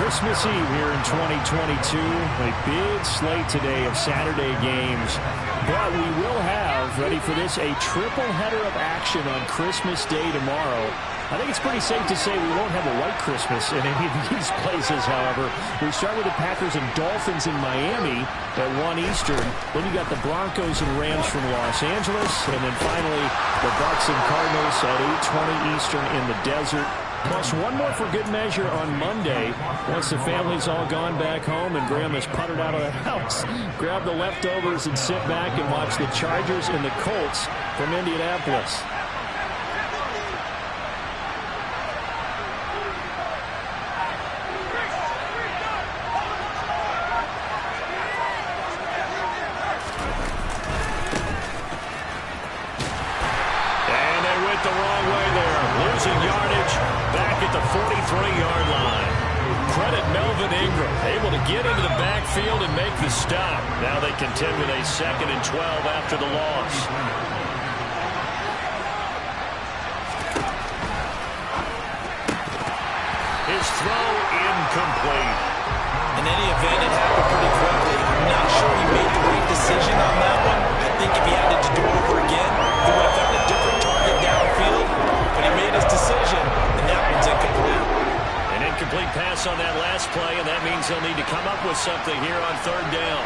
Christmas Eve here in 2022. A big slate today of Saturday games. But we will have, ready for this, a triple header of action on Christmas Day tomorrow. I think it's pretty safe to say we won't have a white Christmas in any of these places, however. We start with the Packers and Dolphins in Miami at 1 Eastern. Then you got the Broncos and Rams from Los Angeles. And then finally, the Bucs and Cardinals at 8:20 Eastern in the desert. Plus one more for good measure on Monday. Once the family's all gone back home and Graham has puttered out of the house, grab the leftovers and sit back and watch the Chargers and the Colts from Indianapolis. The wrong way there, losing yardage back at the 43-yard line. Credit Melvin Ingram, able to get into the backfield and make the stop. Now they contend with a 2nd and 12 after the loss. His throw incomplete. In any event, it happened pretty quickly. I'm not sure he made the right decision on that one. I think if he had to do it over again, he would have found a different target downfield. But he made his decision, and that one's incomplete. An incomplete pass on that last play, and that means they'll need to come up with something here on 3rd down.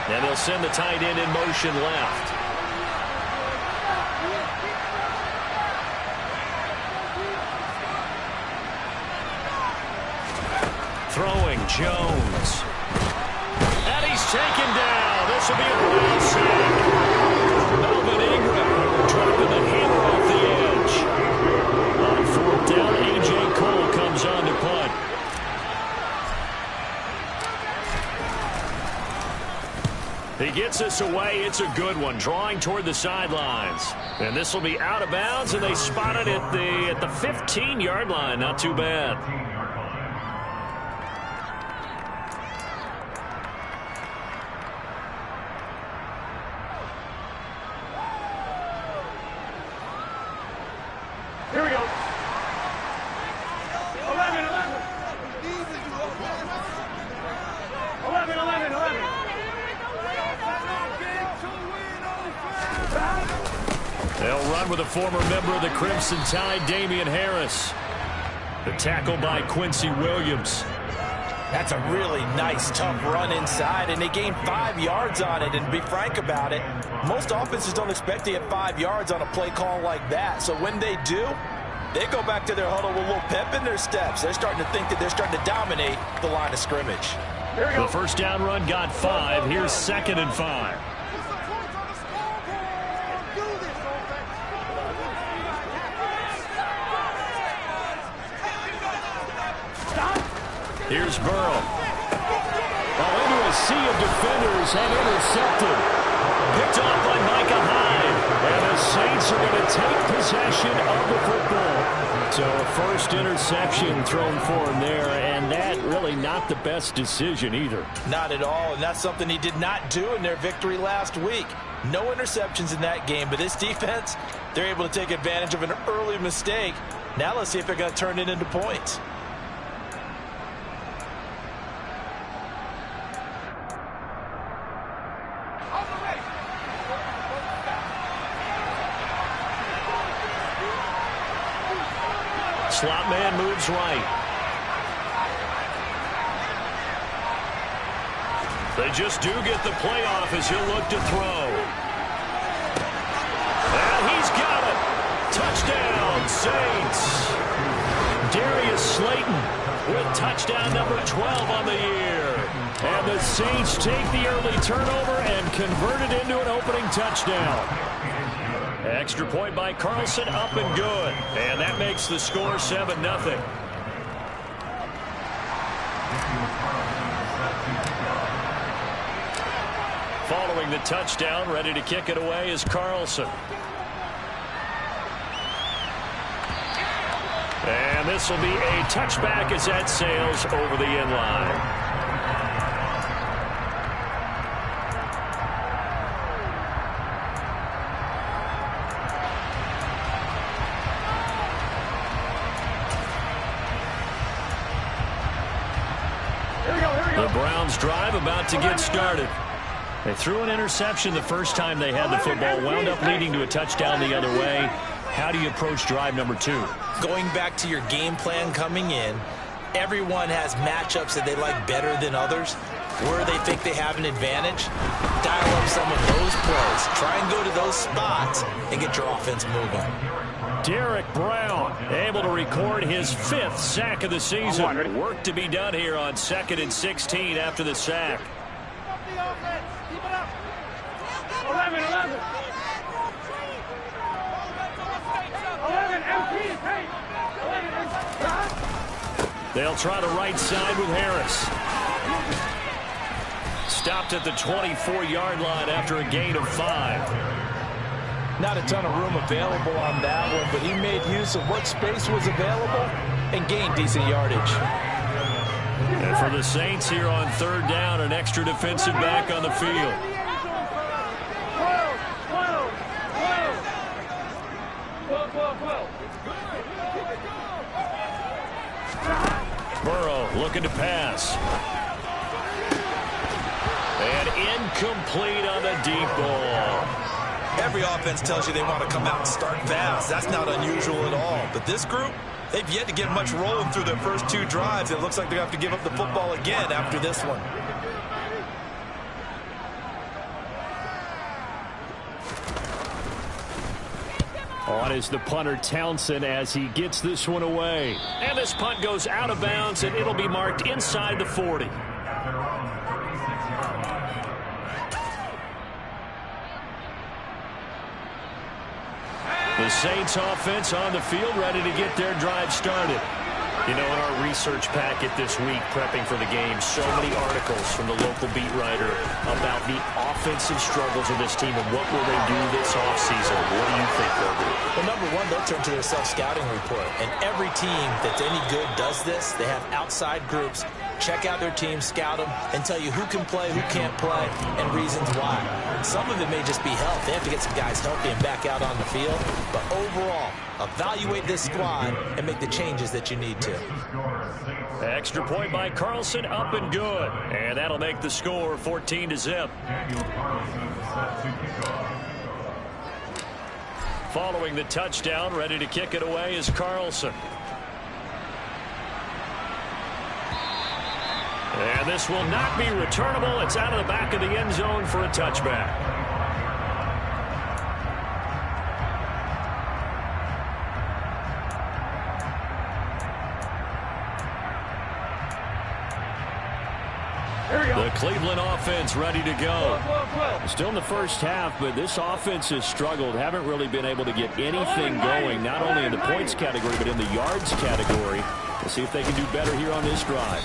And they'll send the tight end in motion left. Throwing Jones. And he's taken down. This will be a ground sack. Melvin Ingram dropping the hammer off the edge. On 4th down, A.J. Cole comes on to punt. He gets this away. It's a good one, drawing toward the sidelines. And this will be out of bounds, and they spot it at the 15-yard line. Not too bad. Here we go. 11, 11. They'll run with a former member of the Crimson Tide, Damian Harris. The tackle by Quincy Williams. That's a really nice, tough run inside, and they gained 5 yards on it. And to be frank about it, most offenses don't expect to get 5 yards on a play call like that. So when they do, they go back to their huddle with a little pep in their steps. They're starting to think that they're starting to dominate the line of scrimmage. The first down run got 5. Here's 2nd and 5. Here's Burrow. Well, into a sea of defenders and intercepted. Picked off by Micah Hyde. And the Saints are going to take possession of the football. So a first interception thrown for him there, and that really not the best decision either. Not at all, and that's something he did not do in their victory last week. No interceptions in that game, but this defense, they're able to take advantage of an early mistake. Now let's see if they're going to turn it into points. Slot man moves right. They just do get the play off as he'll look to throw. And he's got it. Touchdown, Saints. Darius Slayton with touchdown number 12 on the year. And the Saints take the early turnover and convert it into an opening touchdown. Extra point by Carlson, up and good. And that makes the score 7-0. Following the touchdown, ready to kick it away is Carlson. And this will be a touchback as that sails over the end line. The Browns drive about to get started. They threw an interception the first time they had the football, wound up leading to a touchdown the other way. How do you approach drive number 2? Going back to your game plan coming in, everyone has matchups that they like better than others. Where they think they have an advantage, dial up some of those plays. Try and go to those spots and get your offense moving. Derek Brown able to record his 5th sack of the season. Work to be done here on 2nd and 16 after the sack. 11. They'll try the right side with Harris. Stopped at the 24-yard line after a gain of 5. Not a ton of room available on that one, but he made use of what space was available and gained decent yardage. And for the Saints here on 3rd down, an extra defensive back on the field. Burrow looking to pass. And incomplete on the deep ball. Every offense tells you they want to come out and start fast. That's not unusual at all. But this group, they've yet to get much rolling through their first 2 drives. It looks like they have to give up the football again after this one. On is the punter Townsend as he gets this one away. And this punt goes out of bounds, and it'll be marked inside the 40. The Saints offense on the field, ready to get their drive started. You know, in our research packet this week, prepping for the game, so many articles from the local beat writer about the offensive struggles of this team and what will they do this offseason. What do you think they'll do? Well, number one, they'll turn to their self-scouting report. And every team that's any good does this. They have outside groups. Check out their team, scout them, and tell you who can play, who can't play, and reasons why. Some of it may just be health. They have to get some guys healthy and back out on the field. But overall, evaluate this squad and make the changes that you need to. Extra point by Carlson, up and good. And that'll make the score 14-0. Following the touchdown, ready to kick it away is Carlson. And this will not be returnable. It's out of the back of the end zone for a touchback. The Cleveland offense ready to go. Still in the first half, but this offense has struggled. Haven't really been able to get anything going, not only in the points category, but in the yards category. We'll see if they can do better here on this drive.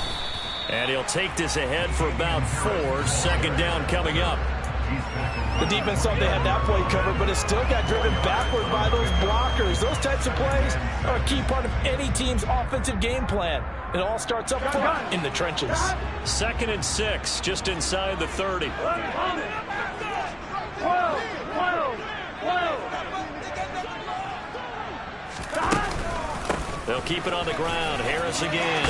And he'll take this ahead for about 4. 2nd down coming up. The defense thought they had that play covered, but it still got driven backward by those blockers. Those types of plays are a key part of any team's offensive game plan. It all starts up front in the trenches. 2nd and 6, just inside the 30. They'll keep it on the ground. Harris again.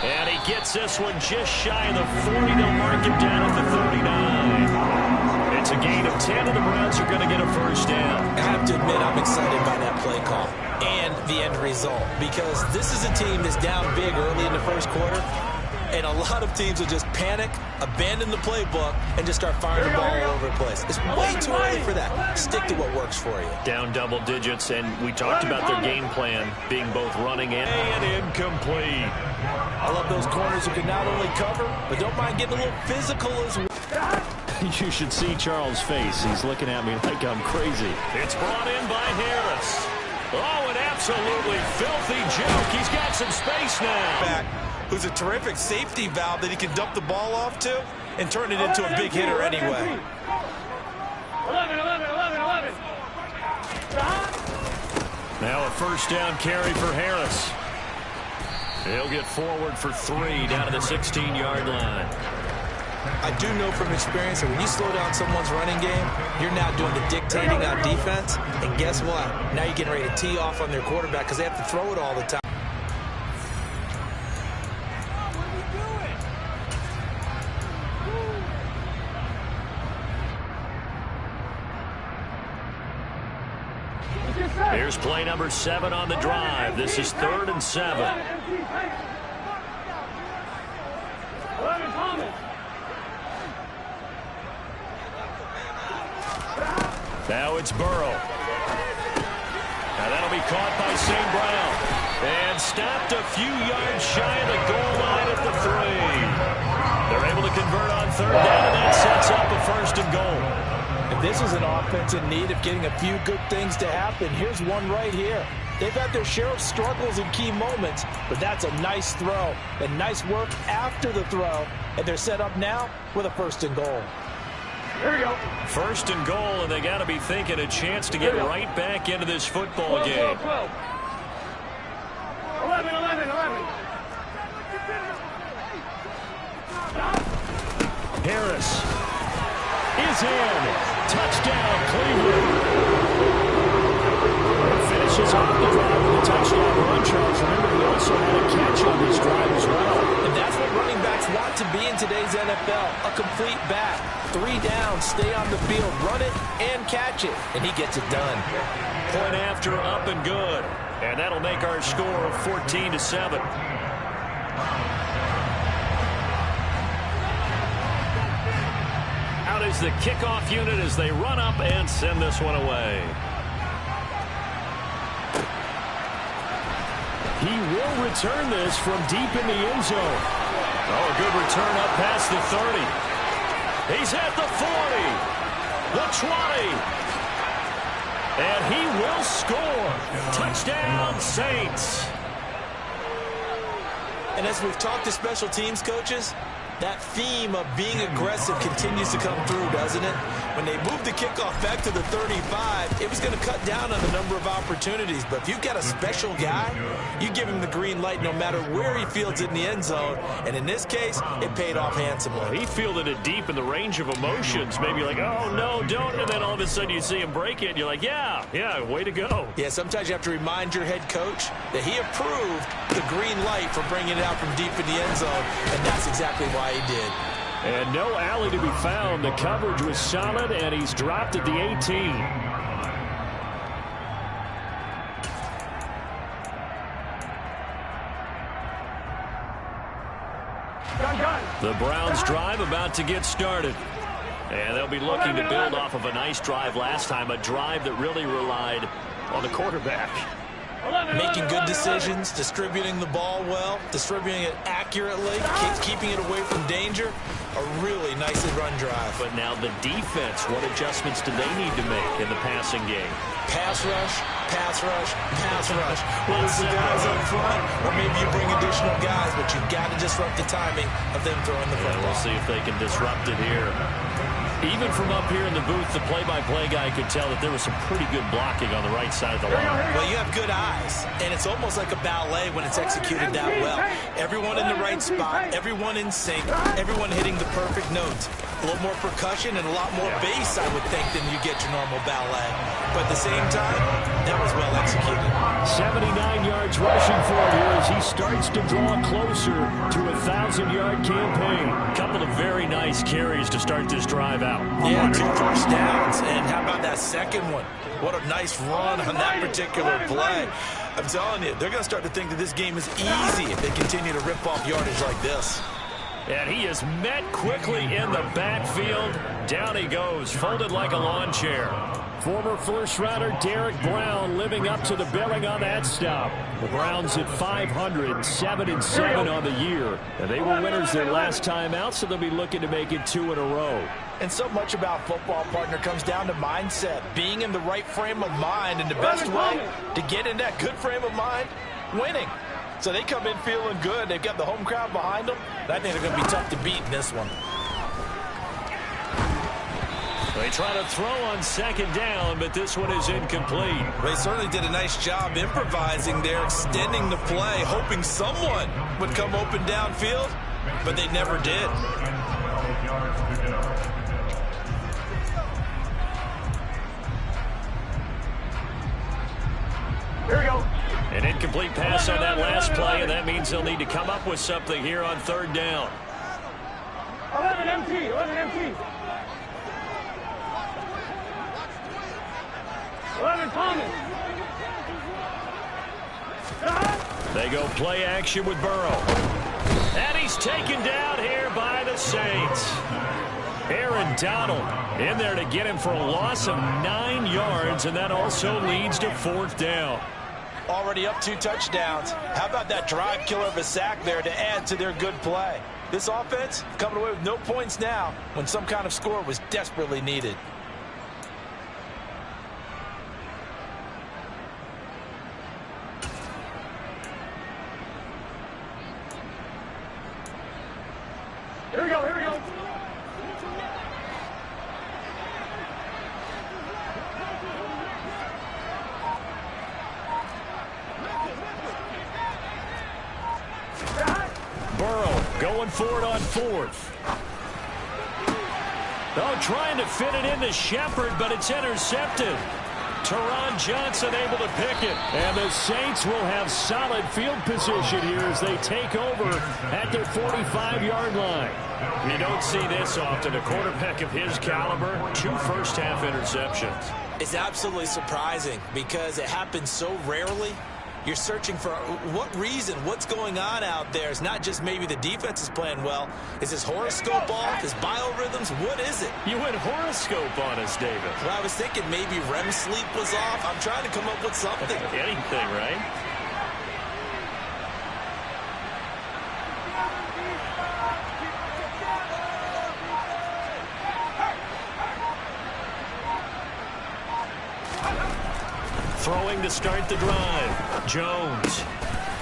And he gets this one just shy of the 40. They'll mark him down at the 39. It's a gain of 10, and the Browns are going to get a first down. I have to admit, I'm excited by that play call and the end result, because this is a team that's down big early in the first quarter, and a lot of teams will just panic, abandon the playbook, and just start firing the ball all over the place. It's way too early for that. Stick to what works for you. Down double digits, and we talked about their game plan being both running and incomplete. I love those corners who can not only cover, but don't mind getting a little physical as well. You should see Charles' face. He's looking at me like I'm crazy. It's brought in by Harris. Oh, an absolutely filthy joke. He's got some space now. Back, who's a terrific safety valve that he can dump the ball off to and turn it into a big hitter anyway. 11. Now a first down carry for Harris. He'll get forward for 3 down to the 16-yard line. I do know from experience that when you slow down someone's running game, you're now doing the dictating on defense. And guess what? Now you're getting ready to tee off on their quarterback because they have to throw it all the time. Here's play number 7 on the drive. This is 3rd and 7. 11 Thomas. Now it's Burrow. Now that'll be caught by St. Brown. And stopped a few yards shy of the goal line at the 3. They're able to convert on 3rd down, and that sets up a 1st and goal. If this is an offense in need of getting a few good things to happen, here's one right here. They've had their share of struggles in key moments, but that's a nice throw and nice work after the throw, and they're set up now with a 1st and goal. Here we go. 1st and goal, and they got to be thinking a chance to get right back into this football 12, game. 12, 12. 11, 11, 11. Harris is in. Touchdown, Cleveland. Finishes off the drive with a touchdown run, Charles. Remember, he also had a catch on this drive as well. And that's what running backs want to be in today's NFL. A complete back. 3 downs, stay on the field, run it, and catch it. And he gets it done. Point after, up and good. And that'll make our score 14-7. Out is the kickoff unit as they run up and send this one away. He will return this from deep in the end zone. Oh, a good return up past the 30. He's at the 40, the 20. And he will score. Touchdown, Saints. And as we've talked to special teams coaches, that theme of being aggressive continues to come through, doesn't it? When they moved the kickoff back to the 35, it was going to cut down on the number of opportunities. But if you've got a special guy, you give him the green light no matter where he fields it in the end zone. And in this case, it paid off handsomely. He fielded it deep in the range of emotions. Maybe like, oh, no, don't. And then all of a sudden you see him break it. And you're like, yeah, way to go. Yeah, sometimes you have to remind your head coach that he approved the green light for bringing it out from deep in the end zone. And that's exactly why he did. And no alley to be found. The coverage was solid, and he's dropped at the 18. The Browns drive about to get started. And they'll be looking to build off of a nice drive last time, a drive that really relied on the quarterback. Making good decisions, distributing the ball well, distributing it accurately, keeping it away from danger. A really nicely run drive. But now the defense, what adjustments do they need to make in the passing game? Pass rush, pass rush, pass rush. Whether it's the guys up front or maybe you bring additional guys, but you've got to disrupt the timing of them throwing the football. We'll see if they can disrupt it here. Even from up here in the booth, the play-by-play guy could tell that there was some pretty good blocking on the right side of the line. Well, you have good eyes, and it's almost like a ballet when it's executed that well. Everyone in the right spot, everyone in sync, everyone hitting the perfect notes. A little more percussion and a lot more bass, I would think, than you get your normal ballet. But at the same time, that was well executed. 79 yards rushing for it here as he starts to draw closer to a 1,000-yard campaign. A couple of very nice carries to start this drive out. Yeah, 2 first downs. And how about that second one? What a nice run on that particular play. I'm telling you, they're going to start to think that this game is easy if they continue to rip off yardage like this. And he is met quickly in the backfield. Down he goes, folded like a lawn chair. Former first-rounder Derek Brown living up to the billing on that stop. The Browns at 500, 7-7 on the year. And they were winners their last time out, so they'll be looking to make it 2 in a row. And so much about football, partner, comes down to mindset. Being in the right frame of mind, and the best way to get in that good frame of mind, winning. So they come in feeling good. They've got the home crowd behind them. And I think they're going to be tough to beat in this one. They try to throw on second down, but this one is incomplete. They certainly did a nice job improvising there, extending the play, hoping someone would come open downfield, but they never did. Here we go. An incomplete pass on that last play, and that means they'll need to come up with something here on third down. 11 empty, 11 empty. 11 coming. They go play action with Burrow. And he's taken down here by the Saints. Aaron Donald in there to get him for a loss of 9 yards, and that also leads to 4th down. Already up 2 touchdowns. How about that drive killer of a sack there to add to their good play? This offense coming away with no points now when some kind of score was desperately needed. Here we go, here we go. Burrow going for it on 4th. Oh, trying to fit it into Shepard, but it's intercepted. Teron Johnson able to pick it. And the Saints will have solid field position here as they take over at their 45-yard line. You don't see this often. A quarterback of his caliber, 2 first-half interceptions. It's absolutely surprising because it happens so rarely. You're searching for what reason, what's going on out there. It's not just maybe the defense is playing well. Is his horoscope off? His biorhythms? What is it? You went horoscope on us, David. Well, I was thinking maybe REM sleep was off. I'm trying to come up with something. Anything, right? Throwing to start the drive. Jones.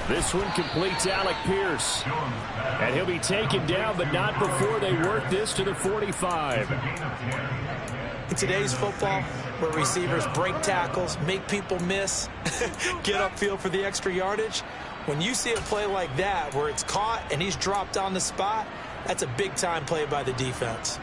This one completes Alec Pierce. And he'll be taken down, but not before they work this to the 45. In today's football, where receivers break tackles, make people miss, get upfield for the extra yardage, when you see a play like that where it's caught and he's dropped on the spot, that's a big-time play by the defense.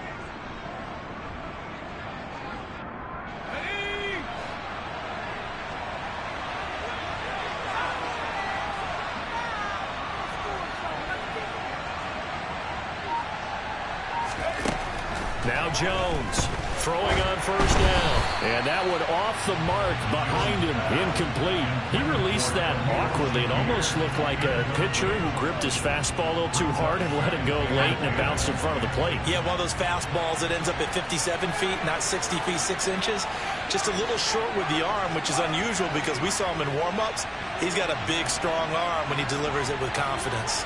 Now Jones throwing on 1st down. And that one off the mark behind him, incomplete. He released that awkwardly. It almost looked like a pitcher who gripped his fastball a little too hard and let it go late, and it bounced in front of the plate. Yeah, one of those fastballs that ends up at 57 feet, not 60 feet, 6 inches. Just a little short with the arm, which is unusual because we saw him in warm-ups. He's got a big, strong arm when he delivers it with confidence.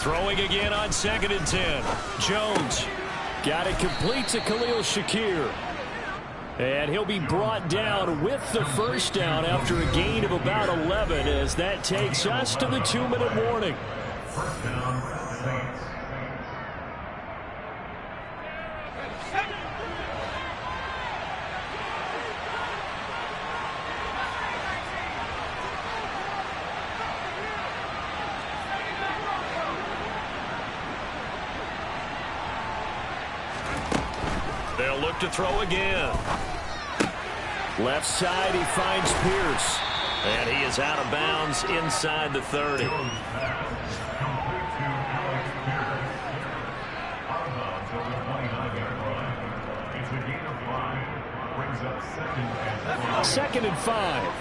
Throwing again on 2nd and 10. Jones. Got it complete to Khalil Shakir. And he'll be brought down with the 1st down after a gain of about 11 as that takes us to the 2-minute warning. 1st down, Saints. They'll look to throw again. Left side, he finds Pierce. And he is out of bounds inside the 30. Second and 5.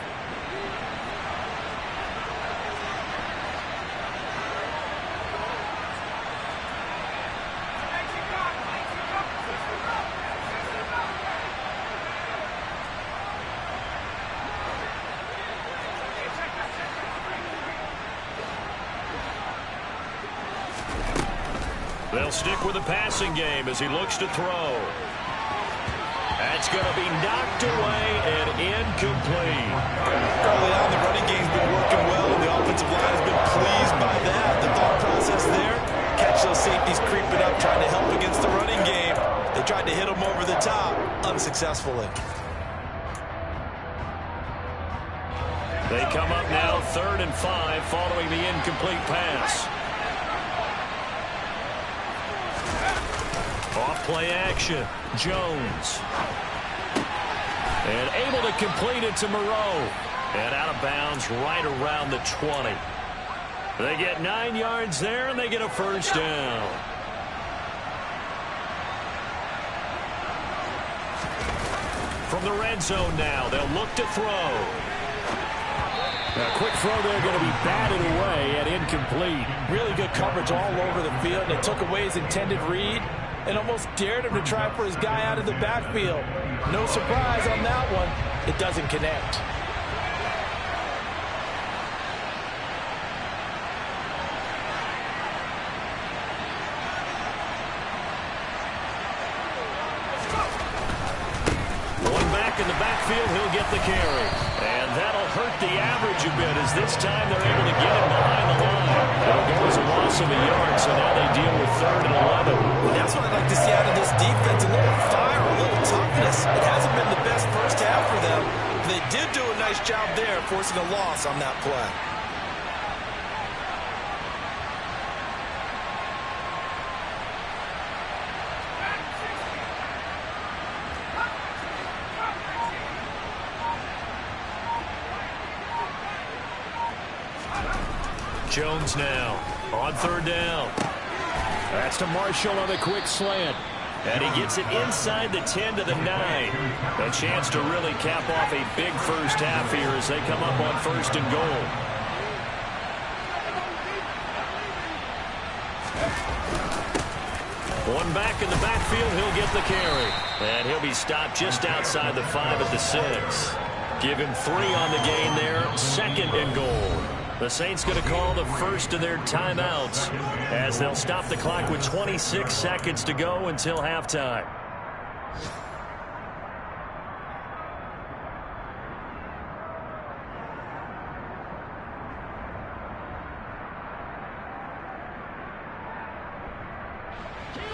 They'll stick with the passing game as he looks to throw. That's going to be knocked away and incomplete. Early on, the running game's been working well, and the offensive line has been pleased by that. The thought process there, catch those safeties creeping up, trying to help against the running game. They tried to hit them over the top, unsuccessfully. They come up now 3rd and 5 following the incomplete pass. Off play action. Jones. And able to complete it to Moreau. And out of bounds right around the 20. They get 9 yards there, and they get a 1st down. from the red zone now. They'll look to throw. A quick throw there going to be batted away and incomplete. Really good coverage all over the field. They took away his intended read and almost dared him to try for his guy out of the backfield. No surprise on that one. It doesn't connect. One back in the backfield, he'll get the carry. And that'll hurt the average a bit as this time they're able to get him behind the line. It'll go as a loss of a yard, so now they deal with 3rd and 11. That's what I'd like to see out of this defense. A little fire, a little toughness. It hasn't been the best first half for them. They did do a nice job there, forcing a loss on that play. Jones now on 3rd down. That's to Marshall on the quick slant. And he gets it inside the 10 to the 9. A chance to really cap off a big first half here as they come up on 1st and goal. One back in the backfield, he'll get the carry. And he'll be stopped just outside the 5 at the 6. Give him 3 on the gain there, 2nd and goal. The Saints going to call the first of their timeouts as they'll stop the clock with 26 seconds to go until halftime.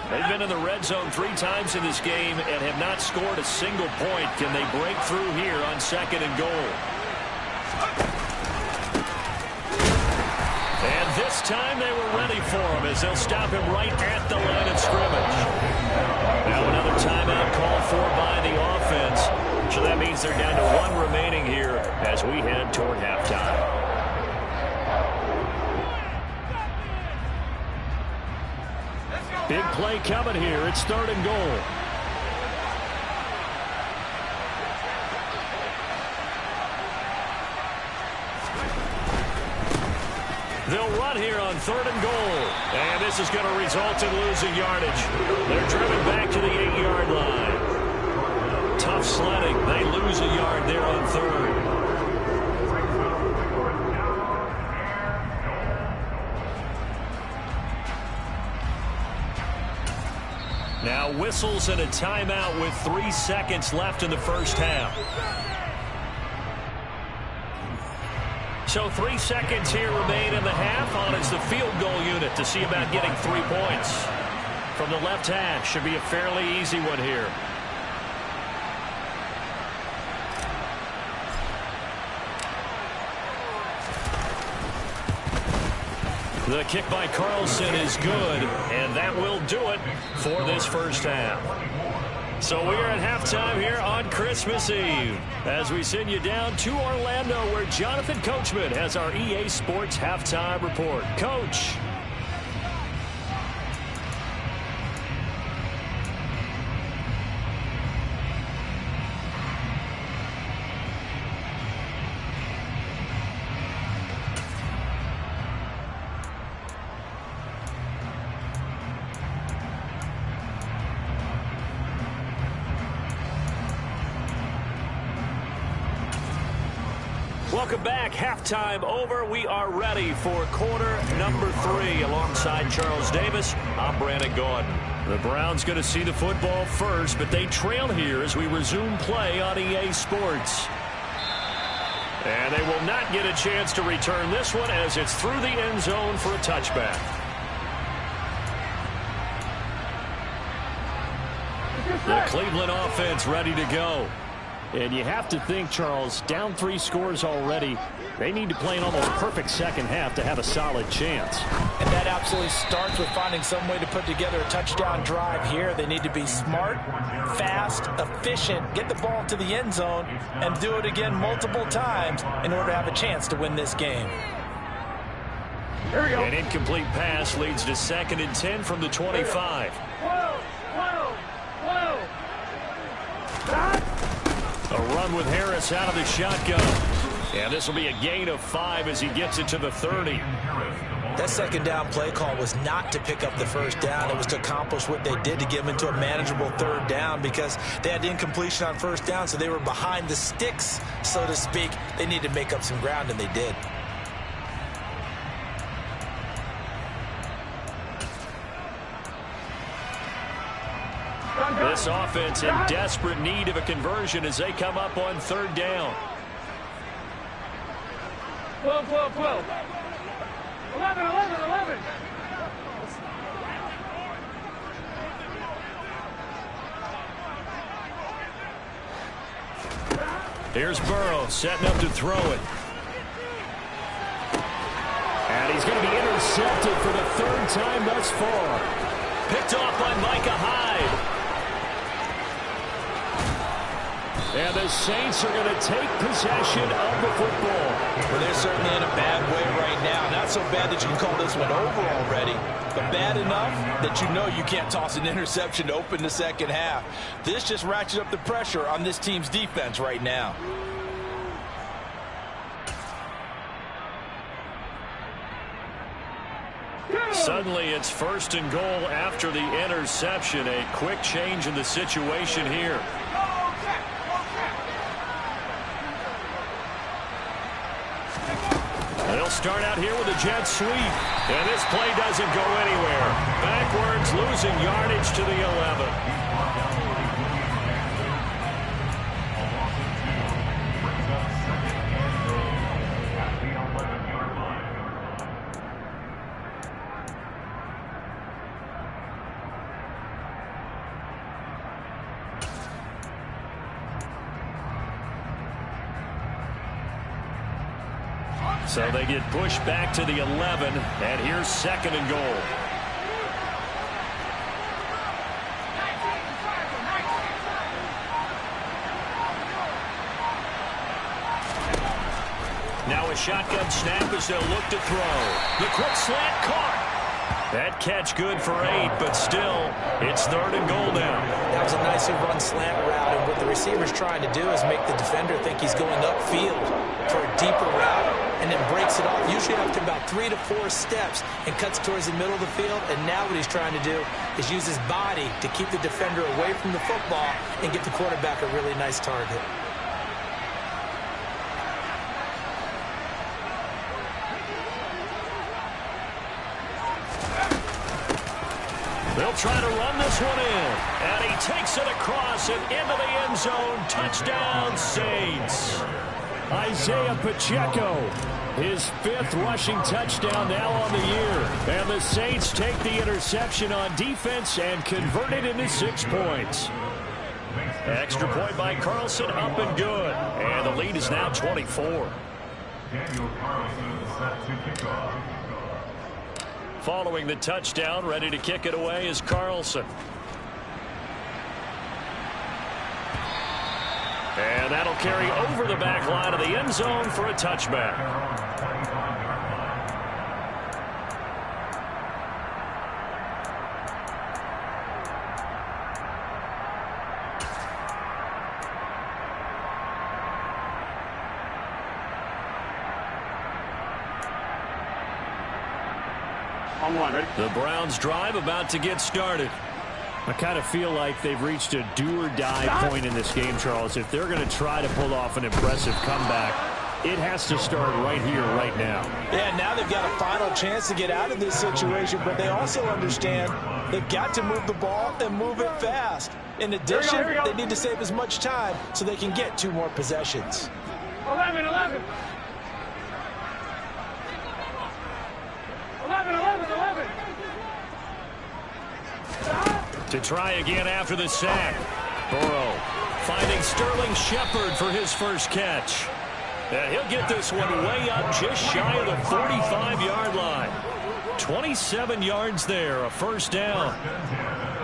They've been in the red zone 3 times in this game and have not scored a single point. Can they break through here on 2nd and goal? And this time they were ready for him as they'll stop him right at the line of scrimmage. Now another timeout called for by the offense. So that means they're down to 1 remaining here as we head toward halftime. Big play coming here. It's 3rd and goal. They'll run here on 3rd and goal. And this is going to result in losing yardage. They're driven back to the 8-yard line. Tough sledding. They lose a yard there on 3rd. Now whistles and a timeout with 3 seconds left in the first half. So 3 seconds here remain in the half on as the field goal unit to see about getting 3 points. From the left hash, should be a fairly easy one here. The kick by Carlson is good, and that will do it for this first half. So we are at halftime here on Christmas Eve as we send you down to Orlando where Jonathan Coachman has our EA Sports Halftime Report. Coach. Welcome back. Halftime over. We are ready for quarter number 3 alongside Charles Davis. I'm Brandon Gordon. The Browns going to see the football first, but they trail here as we resume play on EA Sports. And they will not get a chance to return this one as it's through the end zone for a touchback. The Cleveland offense ready to go. And you have to think, Charles, down 3 scores already. They need to play an almost perfect second half to have a solid chance. And that absolutely starts with finding some way to put together a touchdown drive here. They need to be smart, fast, efficient, get the ball to the end zone, and do it again multiple times in order to have a chance to win this game. Here we go. An incomplete pass leads to 2nd and 10 from the 25. A run with Harris out of the shotgun. And this will be a gain of 5 as he gets it to the 30. That second down play call was not to pick up the first down. It was to accomplish what they did to get them into a manageable third down because they had incompletion on first down, so they were behind the sticks, so to speak. They needed to make up some ground, and they did. This offense in desperate need of a conversion as they come up on third down. 12, 12, 12. 11, 11, 11. Here's Burrow setting up to throw it. And he's going to be intercepted for the third time thus far. Picked off by Micah Hyde. And the Saints are going to take possession of the football. Well, they're certainly in a bad way right now. Not so bad that you can call this one over already, but bad enough that you know you can't toss an interception to open the second half. This just ratchets up the pressure on this team's defense right now. Suddenly it's 1st and goal after the interception. A quick change in the situation here. They'll start out here with a jet sweep. And this play doesn't go anywhere. Backwards, losing yardage to the 11. So they get pushed back to the 11, and here's 2nd and goal. Now a shotgun snap as they'll look to throw. The quick slant caught. That catch good for 8, but still, it's 3rd and goal now. That was a nicely run slant route, and what the receiver's trying to do is make the defender think he's going upfield for a deeper route, and then breaks it off, usually after about 3 to 4 steps, and cuts towards the middle of the field. And now what he's trying to do is use his body to keep the defender away from the football and get the quarterback a really nice target. They'll try to run this one in. And he takes it across and into the end zone. Touchdown, Saints. Isaiah Pacheco, his 5th rushing touchdown now on the year. And the Saints take the interception on defense and convert it into 6 points. Extra point by Carlson, up and good. And the lead is now 24. Daniel Carlson set to kick off. Following the touchdown, ready to kick it away is Carlson. And that'll carry over the back line of the end zone for a touchback. The Browns drive about to get started. I kind of feel like they've reached a do-or-die point in this game, Charles. If they're going to try to pull off an impressive comeback, it has to start right here, right now. Yeah, now they've got a final chance to get out of this situation, but they also understand they've got to move the ball and move it fast. In addition, they need to save as much time so they can get 2 more possessions. 11, 11. 11, 11, 11. To try again after the sack. Burrow finding Sterling Shepard for his first catch. And he'll get this one way up just shy of the 45-yard line. 27 yards there, a first down.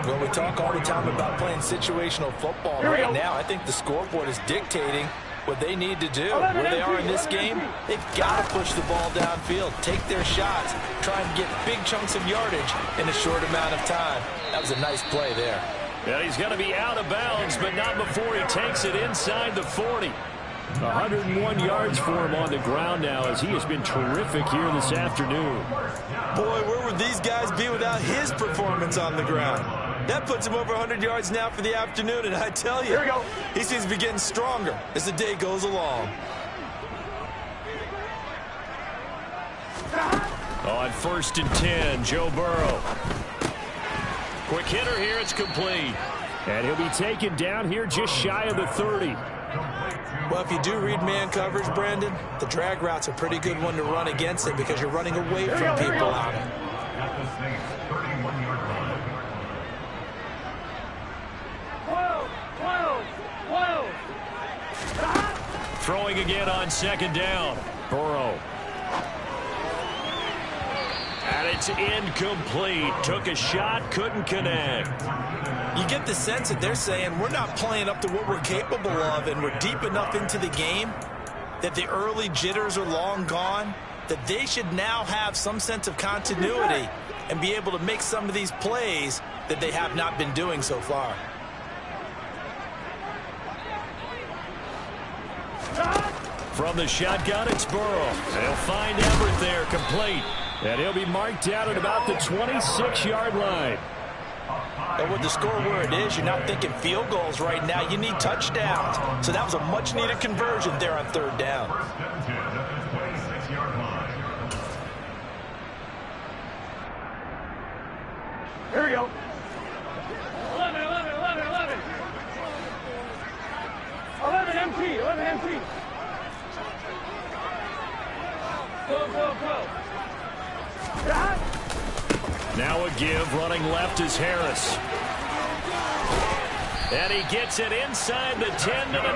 Well, we talk all the time about playing situational football. Right now, I think the scoreboard is dictating what they need to do. Where they are in this game, they've got to push the ball downfield, take their shots, try and get big chunks of yardage in a short amount of time. That was a nice play there. And he's going to be out of bounds, but not before he takes it inside the 40. 101 yards for him on the ground now, as he has been terrific here this afternoon. Boy, where would these guys be without his performance on the ground? That puts him over 100 yards now for the afternoon, and I tell you, he seems to be getting stronger as the day goes along. On 1st and 10, Joe Burrow. Quick hitter here, it's complete. And he'll be taken down here just shy of the 30. Well, if you do read man coverage, Brandon, the drag route's a pretty good one to run against it because you're running away from people on it. Throwing again on 2nd down. Burrow. And it's incomplete. Took a shot, couldn't connect. You get the sense that they're saying we're not playing up to what we're capable of, and we're deep enough into the game that the early jitters are long gone, that they should now have some sense of continuity and be able to make some of these plays that they have not been doing so far. From the shotgun, it's Burrow. They'll find Everett there, complete. And he'll be marked down at about the 26-yard line. And with the score where it is, you're not thinking field goals right now. You need touchdowns. So that was a much-needed conversion there on 3rd down. Here we go. 11, 11 empty. Go. Now a give, running left is Harris. And he gets it inside the 10 to the 9.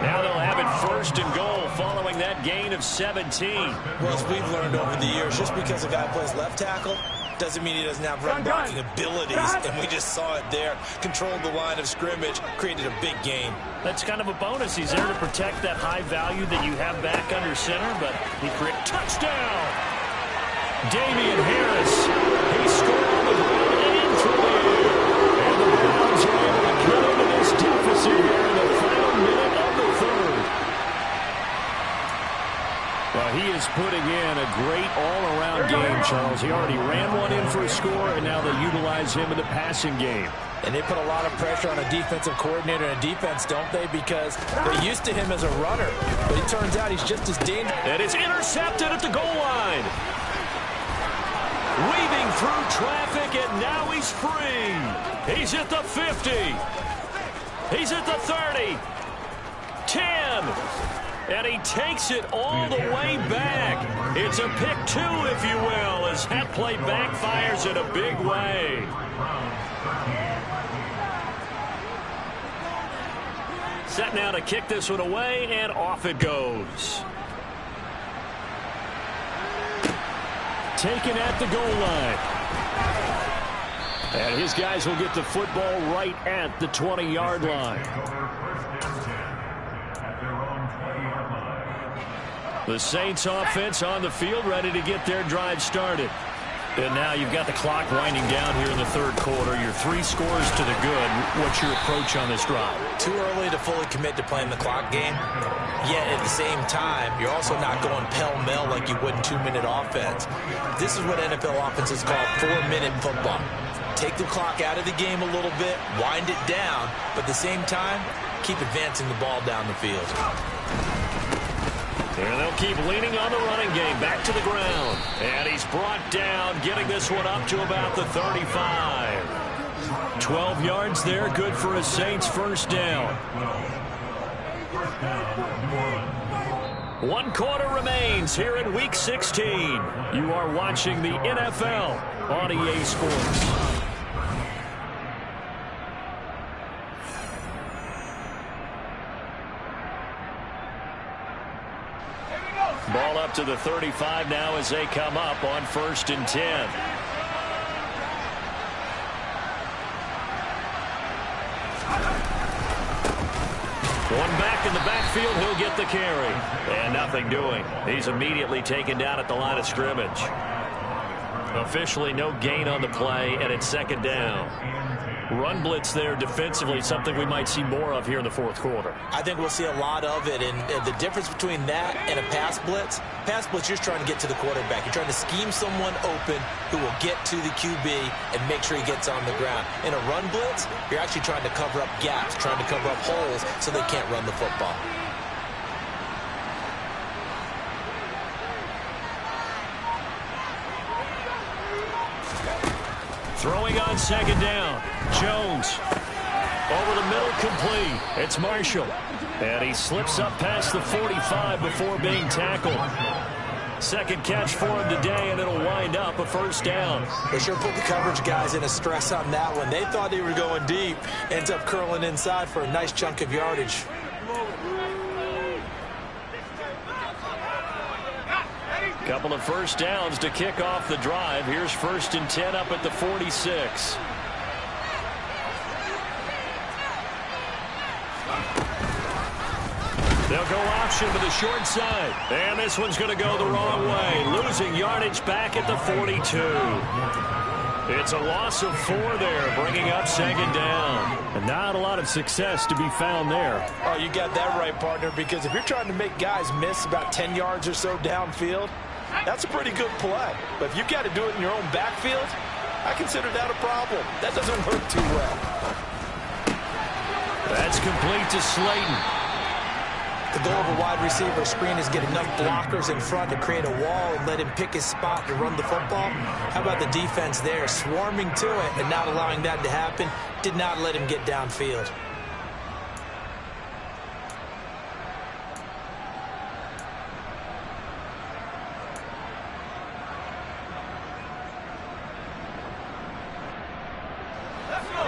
Now they'll have it 1st and goal following that gain of 17. Well, as we've learned over the years, just because a guy plays left tackle doesn't mean he doesn't have run blocking abilities. And we just saw it there. Controlled the line of scrimmage, created a big gain. That's kind of a bonus. He's there to protect that high value that you have back under center, but he creates touchdown. Damian Harris, he scored on the ground and through the air. And the Browns are able to cut into this deficit here in the final minute of the 3rd. Well, he is putting in a great all-around game, Charles. He already ran one in for a score, and now they utilize him in the passing game. And they put a lot of pressure on a defensive coordinator and a defense, don't they? Because they're used to him as a runner. But it turns out he's just as dangerous. And it's intercepted at the goal line. Weaving through traffic, and now he's free. He's at the 50. He's at the 30. 10. And he takes it all the way back. It's a pick 2, if you will, as that play backfires in a big way. Set now to kick this one away, and off it goes. Taken at the goal line. And his guys will get the football right at the 20-yard line. The Saints offense on the field, ready to get their drive started. And now you've got the clock winding down here in the 3rd quarter. You're 3 scores to the good. What's your approach on this drive? Too early to fully commit to playing the clock game. Yet at the same time, you're also not going pell-mell like you would in 2-minute offense. This is what NFL offenses call 4-minute football. Take the clock out of the game a little bit, wind it down, but at the same time, keep advancing the ball down the field. And they'll keep leaning on the running game. Back to the ground. And he's brought down, getting this one up to about the 35. 12 yards there, good for a Saints 1st down. 1 quarter remains here in Week 16. You are watching the NFL on EA Sports. Ball up to the 35 now as they come up on 1st and 10. One back in the backfield, he'll get the carry. And nothing doing. He's immediately taken down at the line of scrimmage. Officially no gain on the play, and it's second down. Run blitz there defensively, something we might see more of here in the fourth quarter. I think we'll see a lot of it, and the difference between that and a pass blitz, you're just trying to get to the quarterback. You're trying to scheme someone open who will get to the QB and make sure he gets on the ground. In a run blitz, you're actually trying to cover up gaps, trying to cover up holes so they can't run the football. Throwing on second down. Jones. Over the middle, complete. It's Marshall. And he slips up past the 45 before being tackled. Second catch for him today, and it'll wind up a first down. They sure put the coverage guys in a stress on that one. They thought they were going deep. Ends up curling inside for a nice chunk of yardage. Couple of first downs to kick off the drive. Here's 1st and 10 up at the 46. They'll go option to the short side. And this one's going to go the wrong way. Losing yardage back at the 42. It's a loss of 4 there, bringing up second down. And not a lot of success to be found there. Oh, you got that right, partner, because if you're trying to make guys miss about 10 yards or so downfield, that's a pretty good play. But if you've got to do it in your own backfield, I consider that a problem. That doesn't work too well. That's complete to Slayton. The goal of a wide receiver screen is get enough blockers in front to create a wall and let him pick his spot to run the football. How about the defense there, swarming to it and not allowing that to happen? Did not let him get downfield.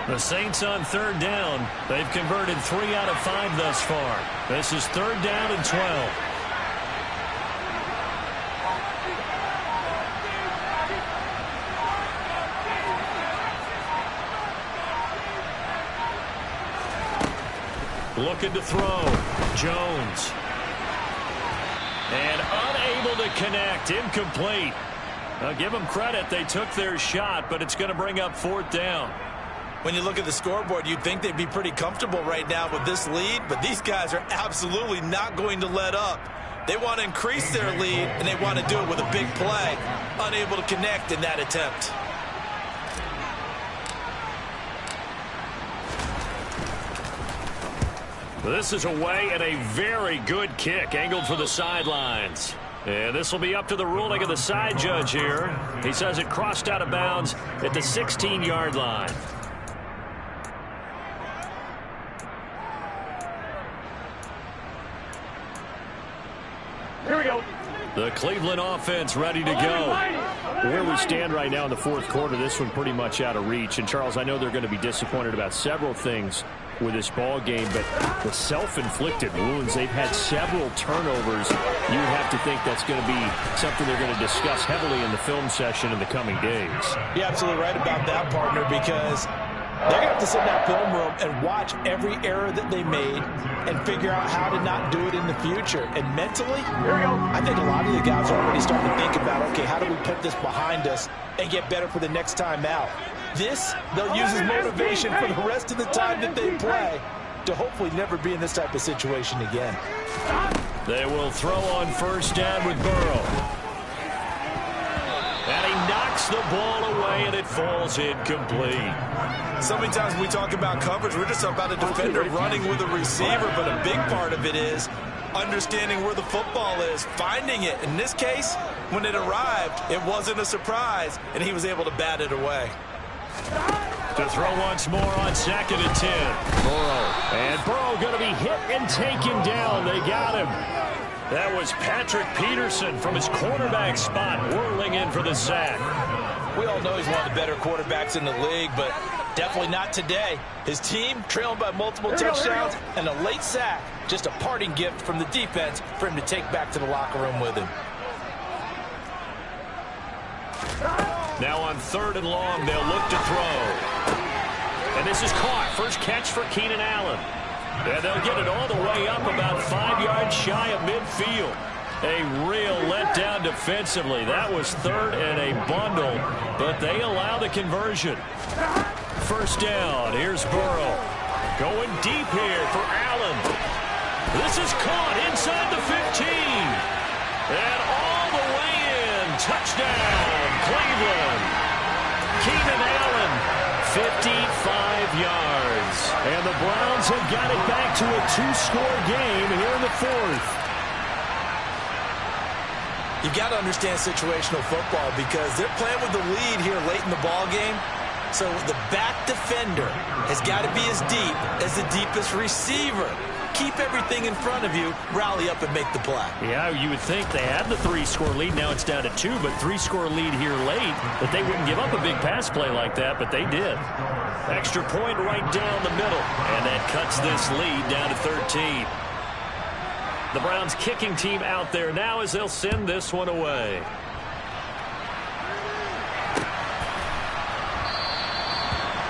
The Saints on third down. They've converted 3 out of 5 thus far. This is 3rd down and 12. Looking to throw. Jones. And unable to connect. Incomplete. Now give them credit. They took their shot, but it's going to bring up 4th down. When you look at the scoreboard, you'd think they'd be pretty comfortable right now with this lead, but these guys are absolutely not going to let up. They want to increase their lead, and they want to do it with a big play. Unable to connect in that attempt. This is away and a very good kick, angled for the sidelines. And this will be up to the ruling of the side judge here. He says it crossed out of bounds at the 16-yard line. Here we go. The Cleveland offense ready to go. Where we stand right now in the fourth quarter, this one pretty much out of reach. And, Charles, I know they're going to be disappointed about several things with this ball game, but the self-inflicted wounds, they've had several turnovers. You would have to think that's going to be something they're going to discuss heavily in the film session in the coming days. You're absolutely right about that, partner, because they're going to have to sit in that film room and watch every error that they made and figure out how to not do it in the future. And mentally, I think a lot of the guys are already starting to think about, okay, how do we put this behind us and get better for the next time out? This, they'll use as motivation for the rest of the time that they play to hopefully never be in this type of situation again. They will throw on first down with Burrow. And he knocks the ball away, and it falls incomplete. So many times when we talk about coverage, we're just about a defender running with a receiver, but a big part of it is understanding where the football is, finding it. In this case, when it arrived, it wasn't a surprise, and he was able to bat it away. To throw once more on 2nd and 10. Burrow. And Burrow going to be hit and taken down. They got him. That was Patrick Peterson from his quarterback spot, whirling in for the sack. We all know he's one of the better quarterbacks in the league, but definitely not today. His team trailing by multiple touchdowns and a late sack. Just a parting gift from the defense for him to take back to the locker room with him. Now on 3rd and long, they'll look to throw. And this is caught. First catch for Keenan Allen. And they'll get it all the way up about 5 yards shy of midfield. A real letdown defensively. That was 3rd and a bundle. but they allow the conversion. First down. Here's Burrow. Going deep here for Allen. This is caught inside the 15. And all the way in. Touchdown, Cleveland. Keenan Allen, 55 yards. And the Browns have got it back to a two-score game here in the fourth. You've got to understand situational football because they're playing with the lead here late in the ball game. So the back defender has got to be as deep as the deepest receiver. Keep everything in front of you, rally up and make the play. Yeah, you would think they had the three-score lead. Now it's down to two, but three-score lead here late. That they wouldn't give up a big pass play like that, but they did. Extra point right down the middle. And that cuts this lead down to 13. The Browns kicking team out there now as they'll send this one away.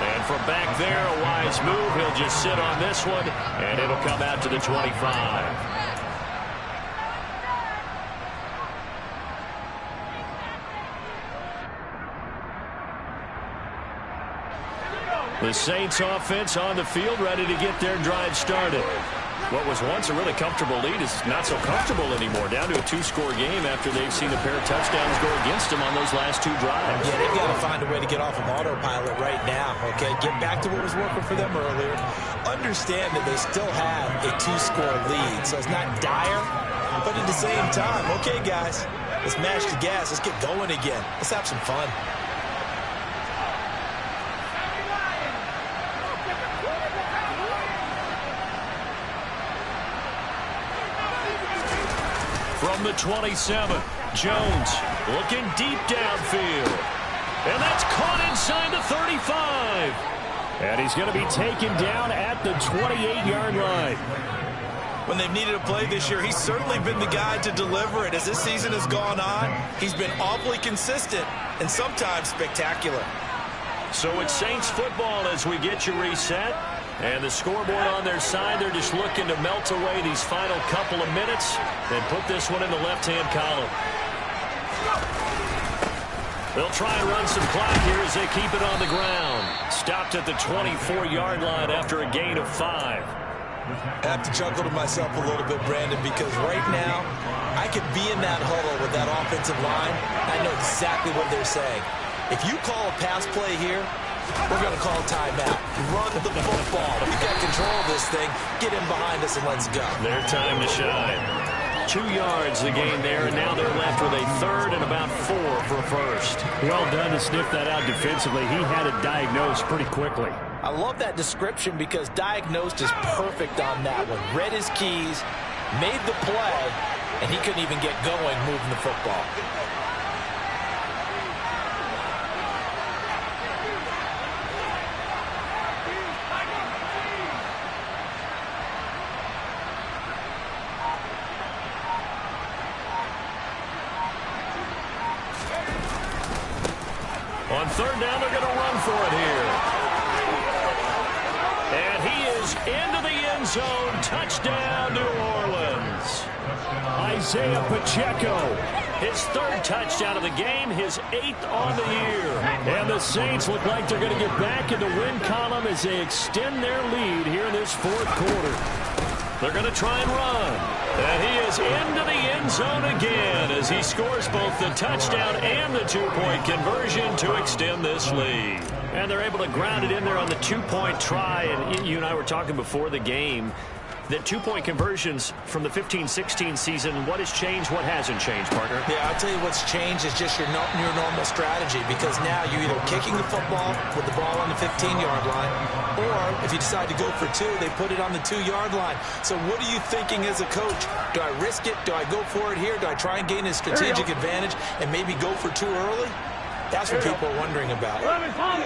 And from back there, a wise move. He'll just sit on this one, and it'll come out to the 25. The Saints offense on the field, ready to get their drive started. What was once a really comfortable lead is not so comfortable anymore. Down to a two-score game after they've seen a pair of touchdowns go against them on those last two drives. Yeah, they've got to find a way to get off of autopilot right now, okay? Get back to what was working for them earlier. Understand that they still have a two-score lead, so it's not dire. But at the same time, okay, guys, let's mash the gas. Let's get going again. Let's have some fun. From the 27, Jones looking deep downfield. And that's caught inside the 35. And he's going to be taken down at the 28-yard line. When they've needed a play this year, he's certainly been the guy to deliver it. As this season has gone on, he's been awfully consistent and sometimes spectacular. So it's Saints football as we get you reset. And the scoreboard on their side, they're just looking to melt away these final couple of minutes and put this one in the left-hand column. They'll try and run some clock here as they keep it on the ground. Stopped at the 24-yard line after a gain of 5. I have to chuckle to myself a little bit, Brandon, because right now I could be in that huddle with that offensive line. I know exactly what they're saying. If you call a pass play here, we're going to call timeout. Run the football. We've got control of this thing. Get in behind us and let's go. Their time to shine. 2 yards the gain there, and now they're left with a third and about 4 for a first. Well done to sniff that out defensively. He had it diagnosed pretty quickly. I love that description because diagnosed is perfect on that one. Read his keys, made the play, and he couldn't even get going moving the football. On third down, they're going to run for it here. And he is into the end zone. Touchdown, New Orleans. Isaiah Pacheco. His third touchdown of the game, his 8th on the year. And the Saints look like they're going to get back in the win column as they extend their lead here in this fourth quarter. They're going to try and run. And he is into the end zone again as he scores both the touchdown and the two-point conversion to extend this lead. And they're able to ground it in there on the two-point try. And you and I were talking before the game that two-point conversions from the 15-16 season, what has changed, what hasn't changed, partner? Yeah, I'll tell you what's changed is just your normal strategy, because now you're either kicking the football with the ball on the 15-yard line, or if you decide to go for 2, they put it on the 2-yard line. So what are you thinking as a coach? Do I risk it? Do I go for it here? Do I try and gain a strategic advantage and maybe go for 2 early? That's what people are wondering about.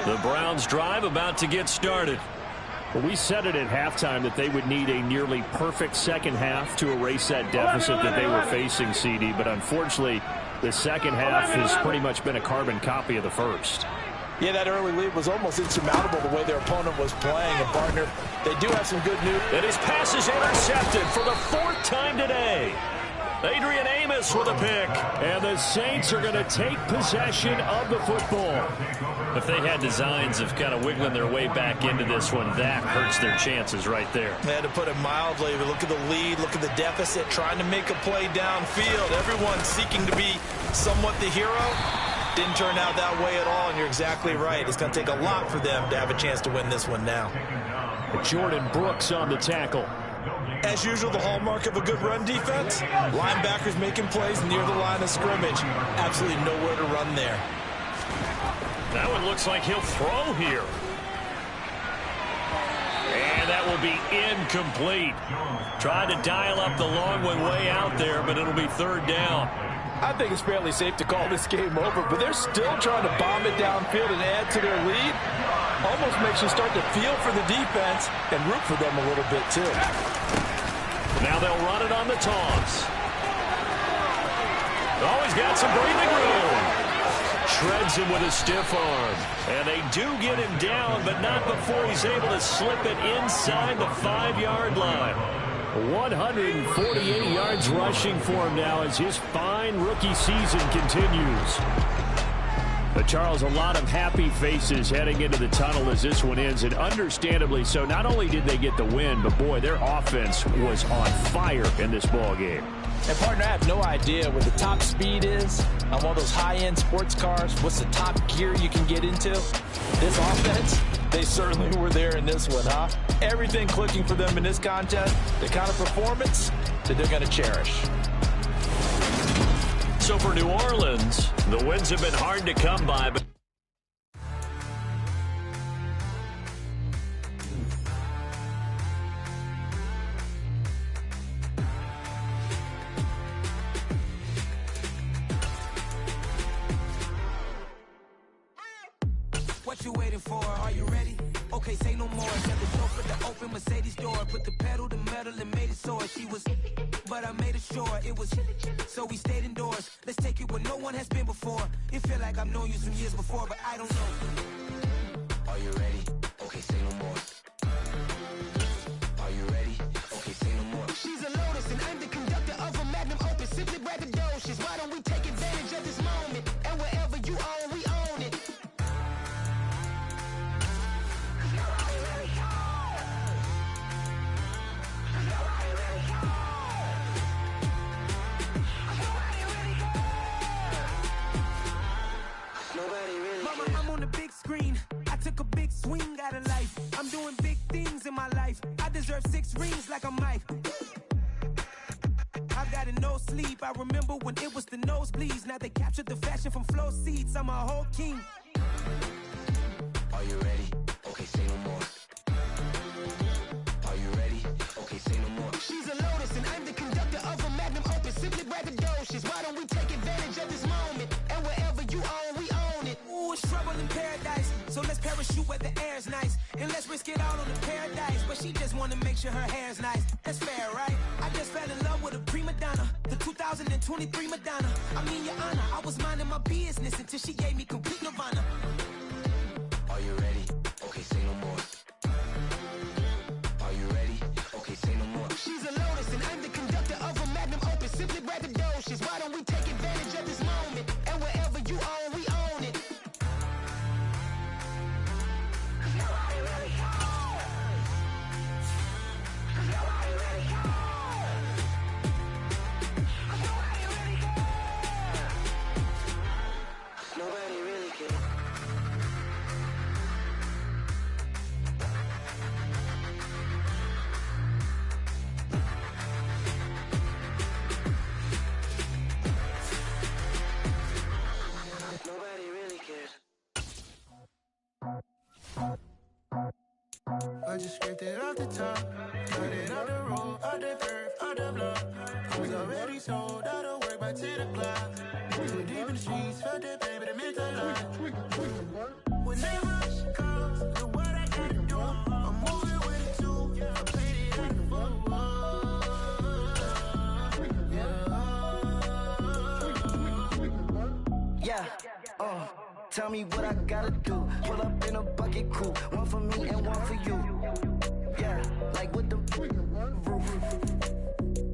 The Browns drive about to get started. Well, we said it at halftime that they would need a nearly perfect second half to erase that deficit that they were facing, CD. But unfortunately, the second half has pretty much been a carbon copy of the first. Yeah, that early lead was almost insurmountable the way their opponent was playing. And, partner, they do have some good news. And his pass is intercepted for the 4th time today. Adrian Amos with a pick. And the Saints are going to take possession of the football. If they had designs of kind of wiggling their way back into this one, that hurts their chances right there. They had to put it mildly, but look at the lead, look at the deficit, trying to make a play downfield. Everyone seeking to be somewhat the hero. Didn't turn out that way at all, and you're exactly right. It's going to take a lot for them to have a chance to win this one now. Jordan Brooks on the tackle. As usual, the hallmark of a good run defense, linebackers making plays near the line of scrimmage. Absolutely nowhere to run there. That one looks like he'll throw here. And that will be incomplete. Tried to dial up the long one way out there, but it'll be third down. I think it's fairly safe to call this game over, but they're still trying to bomb it downfield and add to their lead. Almost makes you start to feel for the defense and root for them a little bit, too. Now they'll run it on the toss. Oh, he's got some breathing room. Shreds him with a stiff arm. And they do get him down, but not before he's able to slip it inside the 5-yard line. 148 yards rushing for him now as his fine rookie season continues. But Charles, a lot of happy faces heading into the tunnel as this one ends, and understandably so. Not only did they get the win, but boy, their offense was on fire in this ball game. And partner, I have no idea what the top speed is on one of those high-end sports cars. What's the top gear you can get into? This offense, they certainly were there in this one, huh? Everything clicking for them in this contest, the kind of performance that they're going to cherish. So for New Orleans, the wins have been hard to come by, but what you waiting for? Are you ready? Okay, say no more. Shut the door for the open Mercedes door. Put the pedal to metal and made it soar. She was, but I made it sure it was. So we stayed indoors. Let's take it where no one has been before. It feel like I've known you some years before, but I don't know. Are you ready? Okay, say no more. Are you ready? Okay, say no more. She's a Lotus and I'm the conductor of a Magnum Opus. Simply braggadocious. Why don't we take advantage of this moment? And wherever you own, we own it. Mama, I'm on the big screen. I took a big swing out of life. I'm doing big things in my life. I deserve 6 rings like I'm Mike. I've got no sleep. I remember when it was the nosebleeds. Now they captured the fashion from flow seats. I'm a whole king. Are you ready? Okay, say no more. Are you ready? Okay, say no more. She's a Lotus and I'm the conductor of a Magnum Opus. Simply braggadocious. Why don't we take advantage of this moment? And wherever you own, we own it. Ooh, it's trouble in paradise. So let's parachute where the air's nice. And let's risk it all on the paradise. But she just wanna make sure her hair's nice. That's fair, right? I just fell in love with a prima donna. The 2023 Madonna. I mean, your honor, I was minding my business until she gave me complete nirvana. Are you ready? Okay, say no more. Are you ready? Okay, say no more. She's a Lotus and I'm the conductor of a Magnum Opus. Simply braggadocious. Why don't we take advantage of this moment? And wherever you own, we own it. Nobody really cares. Nobody really cares. Nobody really cares. Nobody really cares. Nobody really cares. I just scraped it off the top, got it off the road, off the curve, off the block. I was already sold out of work by 10 o'clock. Too deep in the streets, felt that pain, but it meant a lot. When they rush calls, look what I gotta do. I'm moving with it too. I played it at the Yeah, tell me what I gotta do. Pull up in a bucket crew, one for me and one for you. Yeah, like with the roof.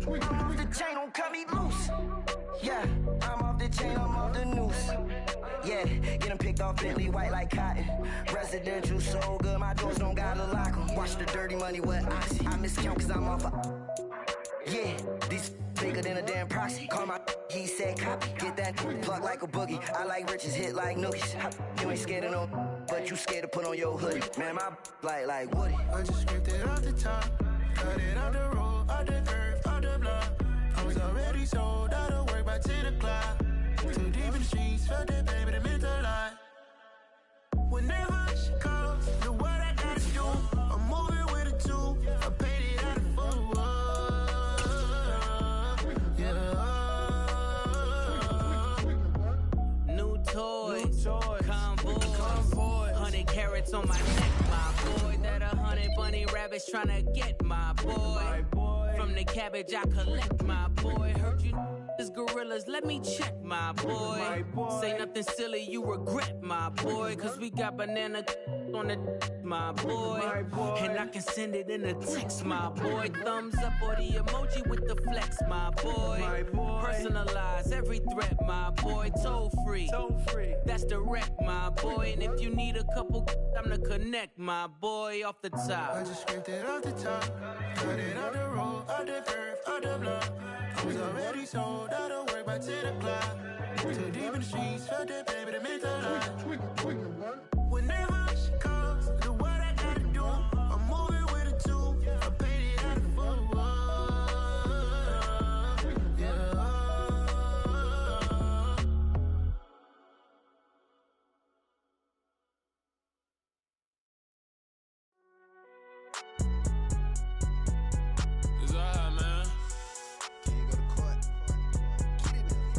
Remove the chain, don't cut me loose. Yeah, I'm off the chain, I'm off the noose. Yeah, get them picked off Bentley, white like cotton. Residential, so good, my doors don't gotta lock them. Watch the dirty money with Oxy. I miscount cause I'm off yeah, these bigger than a damn proxy. Call my he said copy. Get that plug like a boogie. I like riches, hit like nookies. You ain't scared of no, but you scared to put on your hoodie. Man, my like Woody. I just scraped it off the top, cut it off the road, off the curve, off the block. I was already sold out of work by 10 o'clock. Too deep in the streets, felt that baby, that meant a lot. Whenever she calls, know what I gotta do. I'm moving with a two, I paid it out of full. Yeah. New toys, convoy, 100 carats on my neck, my boy. That 100 bunny rabbits tryna get my boy. From the cabbage I collect, my boy. Heard you is gorillas, let me check, my boy. Say nothing silly, you regret, my boy. Cause we got banana on the my boy. And I can send it in a text, my boy. Thumbs up or the emoji with the flex, my boy. Personalize every threat, my boy. Toll free, that's direct, my boy. And if you need a couple, I'm the connect, my boy. Off the top, I just scraped it off the top, cut it off the road, off the curve, off the block. I was already sold out of work by 10 o'clock. Too deep in the streets, felt that baby, that meant a lot. Whenever she calls, know what I gotta do. I'm moving with a two, I paid it out of full. Yeah. It's alright, man. Can you go to court? Get it now.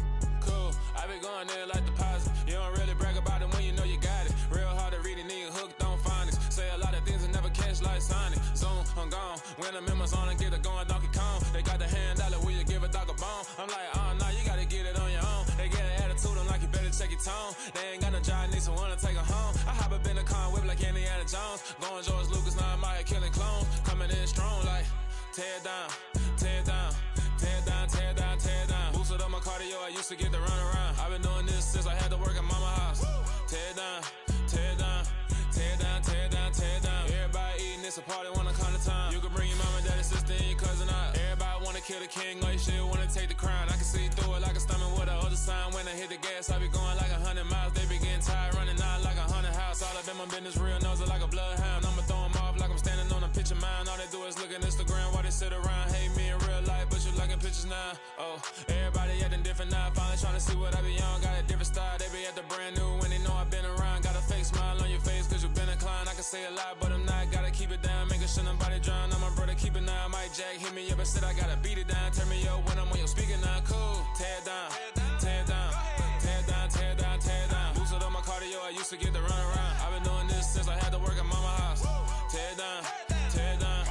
Cool. I been going there like deposit. You don't really brag about it when you know you got it. Real hard to read it, nigga hooked on phonics. Say a lot of things and never catch like Sonic. Zone, I'm gone. When I'm in my zone, I get it going Donkey Kong. They got the hand dollar, will you give a dog a bone? I'm like, oh, nah, you gotta get it on your own. They get an attitude, I'm like, you better check your tone. They ain't got no job, need someone to take her home. I hop up in the car, whip like Indiana Jones. Going George Lucas, now I'm out killing clones. Coming in strong like, tear down, tear down. Tear down, tear down, tear down. Boosted up my cardio, I used to get to run around. I've been doing this since I had to work at mama house. Tear down, tear down, tear down, tear down, tear down. Everybody eating, it's a party, wanna come to time. You can bring your mama, daddy, sister, and your cousin out. Everybody wanna kill the king, like shit, wanna take the crown. I can see through it like a stomach with a other sign. When I hit the gas, I be going like 100 miles. They be getting tired, running out like 100 house. All up in my business, real nose like a bloodhound. I'ma throw them off like I'm standing on a picture mound. All they do is look at Instagram while they sit around. Hate me in real life, but you liking pictures now. Oh, everybody acting different now. Finally trying to see what I be on. Got a different style, they be at the brand new when they know I've been around. Got a fake smile on your face cause you been inclined. I can say a lot, but I'm not. Gotta keep it down, making sure nobody drown. I'm my brother, keep it now. Mike Jack hit me up and said I gotta beat it down. Turn me up when I'm on your speaker now. Cool, tear down, tear down, tear down, tear down, tear down. Boosted up my cardio, I used to get to run around. I've been doing this since I had to work at mama house. Tear down, tear down,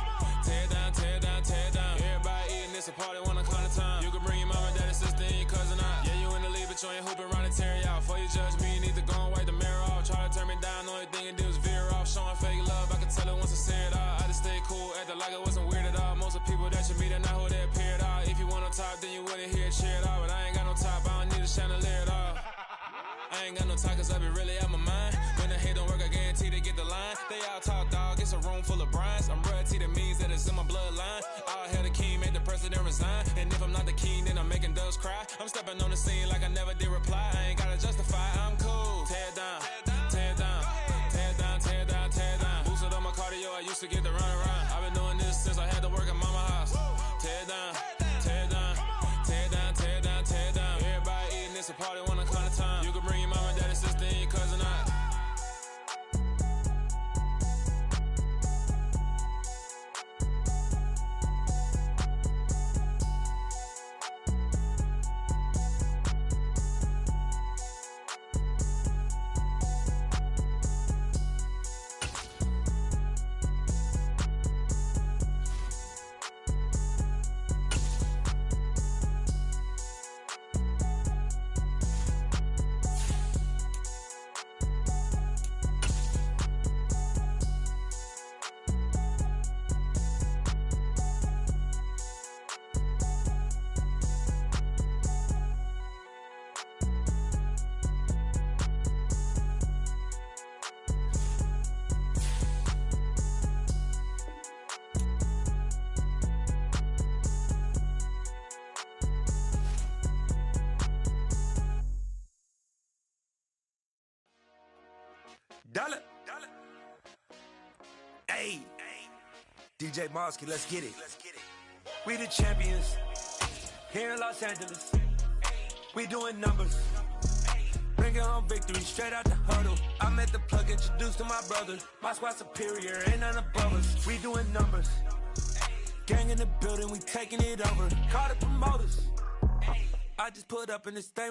tear down, tear down, tear down. Everybody eating, it's a party, wanna come to time. You can bring your mama, daddy, sister, and your cousin out. Yeah, you in the league, but you ain't hooping around and tear you out. Before you judge me, you need to go and wipe the mirror off. Try to turn me down, only thing you do is veer off. Showing fake love, I can tell it once I see it all. I just stay cool, acting like it wasn't weird at all. Most of the people that you meet are not who they appear at all. If you want on top, then you wouldn't hear it cheer at all. But I ain't got no top, I don't need a chandelier at all. I ain't got no talk cause I be really out my mind. When the hate don't work, I guarantee they get the line. They all talk dog, it's a room full of brines. I'm royalty, that means that it's in my bloodline. All hail the king, make the president resign. And if I'm not the king, then I'm making doves cry. I'm stepping on the scene like I never did reply. I ain't gotta justify, I'm cool. Tear down, tear down, tear down, tear down, tear down. Boosted up my cardio, I used to get to run around. I've been doing this since I had to work at mama house. Tear down, tear down, tear down, tear down, tear down. Everybody eating, it's a party, wanna come to time. You can bring your mama, daddy, sister, and your cousin out. Dollar. Hey. DJ Mosky, let's get it. We the champions here in Los Angeles. We doing numbers. Bringing home victory straight out the huddle. I met the plug, introduced to my brothers. My squad superior, ain't none above us. We doing numbers. Gang in the building, we taking it over. Call the promoters. I just put up in this thing.